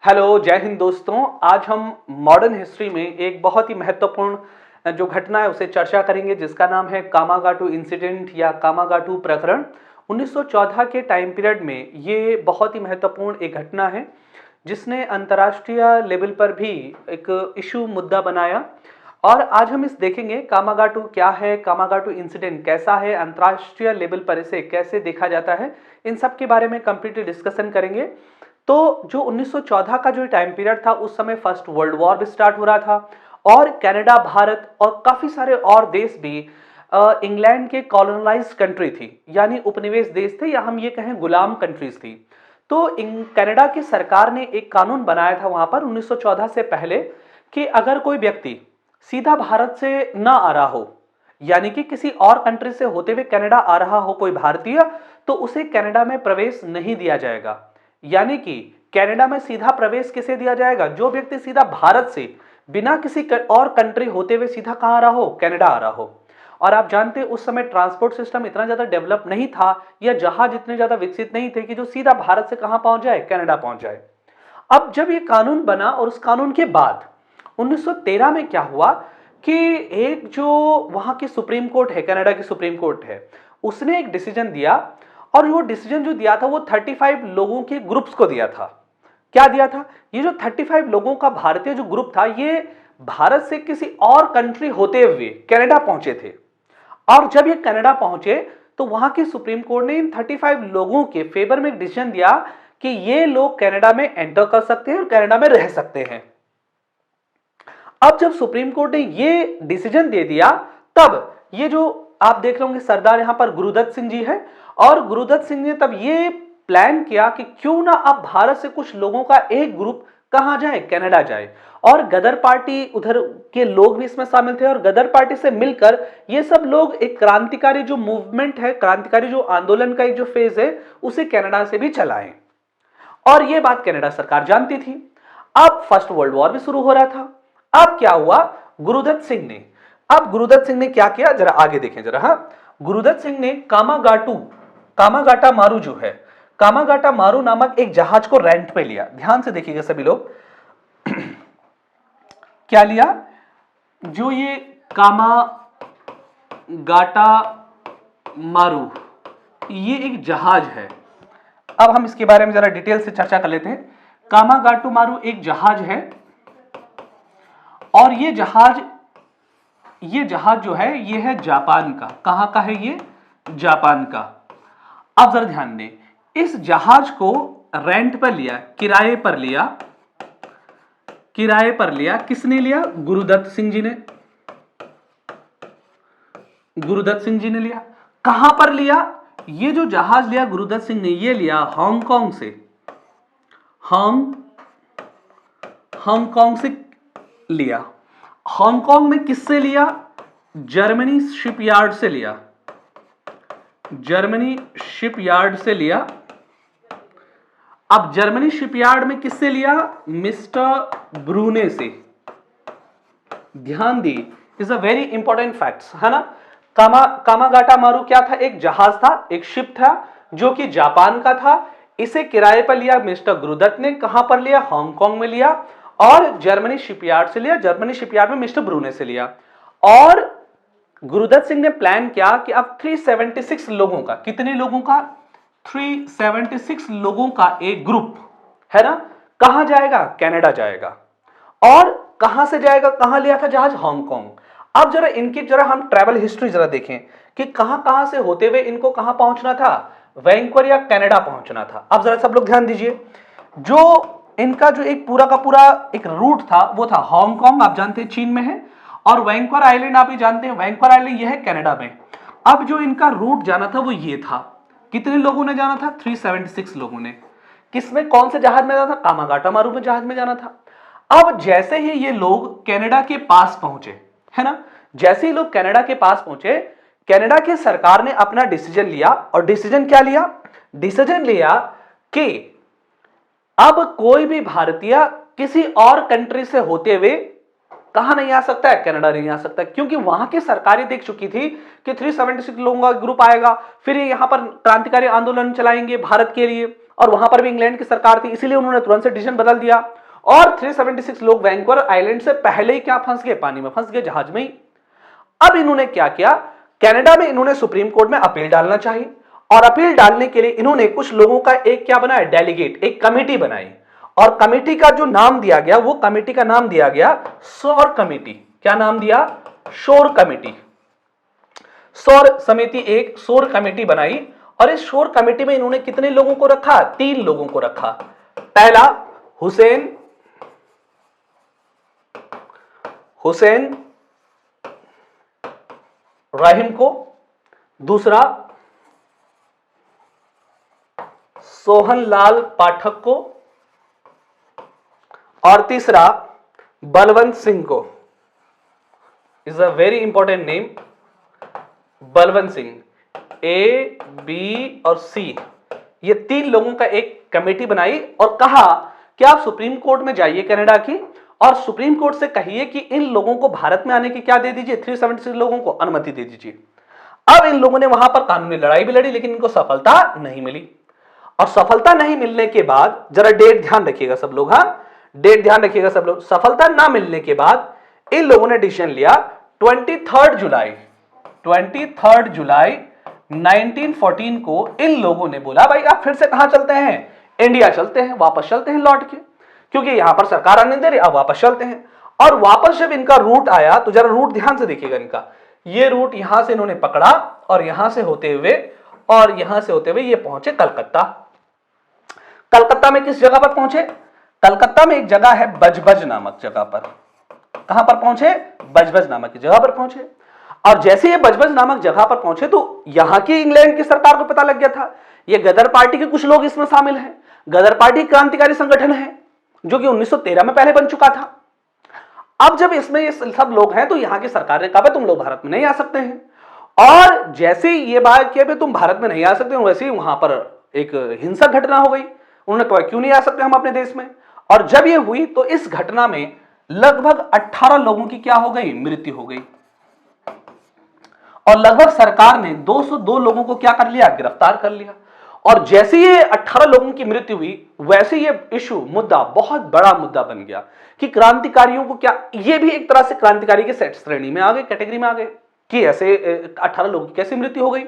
Hello, जय हिंद दोस्तों। आज हम मॉडर्न हिस्ट्री में एक बहुत ही महत्वपूर्ण जो घटना है उसे चर्चा करेंगे, जिसका नाम है कामागाटू इंसिडेंट या कामागाटू प्रकरण। 1914 के टाइम पीरियड में ये बहुत ही महत्वपूर्ण एक घटना है जिसने अंतर्राष्ट्रीय लेवल पर भी एक इशू मुद्दा बनाया। और आज हम इस देखेंगे कामागाटू क्या है, कामागाटू इंसिडेंट कैसा है, अंतर्राष्ट्रीय लेवल पर इसे कैसे देखा जाता है, इन सब के बारे में कंप्लीटली डिस्कशन करेंगे। तो जो 1914 का जो टाइम पीरियड था, उस समय फर्स्ट वर्ल्ड वॉर भी स्टार्ट हो रहा था और कनाडा, भारत और काफी सारे और देश भी इंग्लैंड के कॉलोनाइज्ड कंट्री थी, यानी उपनिवेश देश थे या हम ये कहें गुलाम कंट्रीज थी। तो कनाडा की सरकार ने एक कानून बनाया था वहां पर 1914 से पहले कि अगर कोई व्यक्ति सीधा भारत से ना आ रहा हो, यानी कि किसी और कंट्री से होते हुए कनाडा आ रहा हो कोई भारतीय, तो उसे कनाडा में प्रवेश नहीं दिया जाएगा। यानी कि कनाडा में सीधा प्रवेश किसे दिया जाएगा? जो व्यक्ति सीधा भारत से बिना किसी और कंट्री होते हुए सीधा कहां आ रहा हो, कनाडा आ रहा हो। और आप जानते हैं उस समय ट्रांसपोर्ट सिस्टम इतना ज्यादा डेवलप नहीं था या जहाज इतने ज्यादा विकसित नहीं थे कि जो सीधा भारत से कहां पहुंच जाए, कनाडा पहुंच जाए। अब जब ये कानून बना और उस कानून के बाद 1913 में क्या हुआ कि एक जो वहां की सुप्रीम कोर्ट है, कनाडा की सुप्रीम कोर्ट है, उसने एक डिसीजन दिया। और वो डिसीजन जो दिया था वो 35 लोगों के ग्रुप्स को दिया था। क्या दिया था? ये जो 35 लोगों का भारतीय जो ग्रुप था, ये भारत से किसी और कंट्री होते हुए कनाडा पहुंचे थे। और जब ये कनाडा पहुंचे तो वहां की सुप्रीम कोर्ट ने इन 35 लोगों के फेवर में एक डिसीजन दिया कि ये लोग कनाडा में एंटर कर सकते हैं और कनाडा में रह सकते हैं। अब जब सुप्रीम कोर्ट ने ये डिसीजन दे दिया, तब ये जो आप देख रहे होंगे सरदार यहां पर गुरुदत्त सिंह जी है, और गुरुदत्त सिंह ने तब ये प्लान किया कि क्यों ना अब भारत से कुछ लोगों का एक ग्रुप कहां जाए, कनाडा जाए। और गदर पार्टी उधर के लोग भी इसमें शामिल थे और गदर पार्टी से मिलकर ये सब लोग एक क्रांतिकारी जो मूवमेंट है, क्रांतिकारी जो आंदोलन का एक जो फेज है, उसे कनाडा से भी चलाएं। और ये बात कनाडा सरकार जानती थी। अब फर्स्ट वर्ल्ड वॉर भी शुरू हो रहा था। अब क्या हुआ? गुरुदत्त सिंह ने क्या किया, जरा आगे देखें जरा। हाँ, गुरुदत्त सिंह ने कामागाटा मारू जो है, कामागाटा मारू नामक एक जहाज को रेंट पे लिया। ध्यान से देखिएगा सभी लोग। क्या लिया? जो ये कामागाटा मारू, ये एक जहाज है। अब हम इसके बारे में जरा डिटेल से चर्चा कर लेते हैं। कामागाटू मारू एक जहाज है और ये जहाज जो है ये है जापान का। कहां का है ये? जापान का। अब जरा ध्यान दें, इस जहाज को रेंट पर लिया, किराए पर लिया। किसने लिया? गुरुदत्त सिंह जी ने लिया। कहां पर लिया? ये जो जहाज लिया गुरुदत्त सिंह ने, ये लिया हांगकांग से। हांगकांग से लिया। हांगकांग में किससे लिया? जर्मनी शिपयार्ड से लिया। अब जर्मनी शिपयार्ड में किससे लिया? मिस्टर ब्रूने से। ध्यान दी, is a very important facts, है ना। कामागाटा मारू क्या था? एक जहाज था, एक शिप था जो कि जापान का था। इसे किराए पर लिया मिस्टर गुरुदत्त ने। कहां पर लिया? हांगकांग में लिया। और जर्मनी शिपयार्ड से लिया। जर्मनी शिपयार्ड में मिस्टर ब्रूने से लिया। और गुरुदत्त सिंह ने प्लान किया कि अब 376 लोगों का, कितने लोगों का? 376 लोगों का एक ग्रुप, है ना, कहां जाएगा? कनाडा जाएगा। और कहां से जाएगा? कहां लिया था जहाज? हांगकांग। अब जरा इनकी जरा हम ट्रैवल हिस्ट्री जरा देखें कि कहां कहां से होते हुए इनको कहां पहुंचना था? वैंकूवर या कनाडा पहुंचना था। अब जरा सब लोग ध्यान दीजिए, जो इनका जो एक पूरा का पूरा एक रूट था वो था हांगकांग, आप जानते हैं चीन में है, और वैंकूवर आइलैंड आप ही जानते हैं, वैंकूवर आइलैंड ये है कनाडा में। अब जो इनका रूट जाना था वो ये था। कितने लोगों ने जाना था? 376 लोगों ने। किसमें, कौन से जहाज में जाना था? कामागाटा मारू में जहाज में जाना था। अब जैसे ही ये लोग कनाडा के पास पहुंचे, है ना, जैसे ही लोग कनाडा के पास पहुंचे, कनाडा की सरकार ने अपना डिसीजन लिया। और डिसीजन क्या लिया? डिसीजन लिया कि अब कोई भी भारतीय किसी और कंट्री से होते हुए कहां नहीं आ सकता है? कनाडा नहीं आ सकता, क्योंकि वहां की सरकारें देख चुकी थी कि 376 लोगों का ग्रुप आएगा, फिर ये यहां पर क्रांतिकारी आंदोलन चलाएंगे भारत के लिए, और वहां पर भी इंग्लैंड की सरकार थी, इसीलिए उन्होंने तुरंत से डिसीजन बदल दिया और 376 लोग वैंकूवर आइलैंड से पहले ही क्या फंस गए, पानी में फंस गए, जहाज में ही। अब इन्होंने क्या किया, कनाडा में इन्होंने सुप्रीम कोर्ट में अपील डालना चाहिए और अपील डालने के लिए इन्होंने कुछ लोगों का एक क्या बनाया, डेलीगेट, एक कमेटी बनाई और कमेटी का जो नाम दिया गया, वो कमेटी का नाम दिया गया शोर कमेटी। क्या नाम दिया, शोर कमेटी। शोर समिति, एक शोर कमेटी बनाई और इस शोर कमेटी में इन्होंने कितने लोगों को रखा, 3 लोगों को रखा। पहला हुसैन रहीम को, दूसरा सोहनलाल पाठक को और तीसरा बलवंत सिंह को। Is a very important name, Balwant Singh. A, B और सी, ये 3 लोगों का एक कमेटी बनाई और कहा कि आप सुप्रीम कोर्ट में जाइए कनाडा की और सुप्रीम कोर्ट से कहिए कि इन लोगों को भारत में आने की क्या दे दीजिए, 376 लोगों को अनुमति दे दीजिए। अब इन लोगों ने वहां पर कानूनी लड़ाई भी लड़ी लेकिन इनको सफलता नहीं मिली और सफलता नहीं मिलने के बाद, जरा डेट ध्यान रखिएगा सब लोग, हाँ डेट ध्यान रखिएगा सब लोग। सफलता ना मिलने के बाद इन लोगों ने डिसीजन लिया 23 जुलाई 1914 को इन लोगों ने बोला भाई आप फिर से कहां चलते हैं, इंडिया चलते हैं, वापस चलते हैं लौट के, क्योंकि यहां पर सरकार आने दे रही, अब वापस चलते हैं। और वापस जब इनका रूट आया तो जरा रूट ध्यान से देखिएगा इनका, ये रूट यहां से इन्होंने पकड़ा और यहां से होते हुए ये पहुंचे कलकत्ता। कलकत्ता में किस जगह पर पहुंचे, कलकत्ता में एक जगह है बजबज नामक जगह पर। कहां पर पहुंचे, बजबज नामक की जगह पर पहुंचे। और जैसे ये बजबज नामक जगह पर पहुंचे तो यहां की इंग्लैंड की सरकार को पता लग गया था ये गदर पार्टी के कुछ लोग इसमें शामिल हैं। गदर पार्टी क्रांतिकारी संगठन है जो कि 1913 में पहले बन चुका था। अब जब इसमें ये सब लोग हैं तो यहां की सरकार ने कहा तुम लोग भारत में नहीं आ सकते हैं, और जैसे ही ये बात किया तुम भारत में नहीं आ सकते, वैसे ही वहां पर एक हिंसक घटना हो गई। उन्होंने कहा क्यों नहीं आ सकते हम अपने देश में, और जब ये हुई तो इस घटना में लगभग 18 लोगों की क्या हो गई, मृत्यु हो गई और लगभग सरकार ने 202 लोगों को क्या कर लिया, गिरफ्तार कर लिया। और जैसे ये 18 लोगों की मृत्यु हुई वैसे ये इशू, मुद्दा बहुत बड़ा मुद्दा बन गया कि क्रांतिकारियों को क्या, ये भी एक तरह से क्रांतिकारी के सेट श्रेणी में आ गए, कैटेगरी में आ गए कि ऐसे 18 लोगों की कैसे मृत्यु हो गई,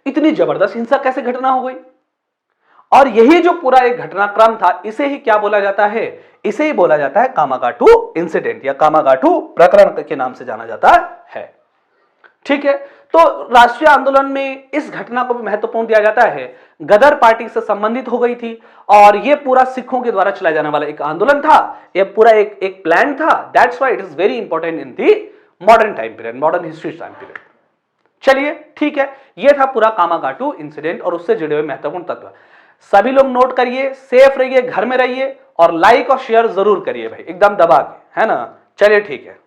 इतनी जबरदस्त हिंसा कैसे घटना हो गई। और यही जो पूरा एक घटनाक्रम था इसे ही क्या बोला जाता है, इसे ही बोला जाता है कामागाटू इंसिडेंट या कामागाटू प्रकरण के नाम से जाना जाता है। ठीक है, तो राष्ट्रीय आंदोलन में इस घटना को भी महत्वपूर्ण दिया जाता है। गदर पार्टी से संबंधित हो गई थी और यह पूरा सिखों के द्वारा चलाया जाने वाला एक आंदोलन था, यह पूरा एक प्लान था। That's why it is very important in the modern time period, modern history time period. चलिए ठीक है, यह था पूरा कामागाटू इंसिडेंट और उससे जुड़े हुए महत्वपूर्ण तत्व। सभी लोग नोट करिए, सेफ रहिए, घर में रहिए और लाइक और शेयर जरूर करिए भाई, एकदम दबा के, है ना। चलिए ठीक है।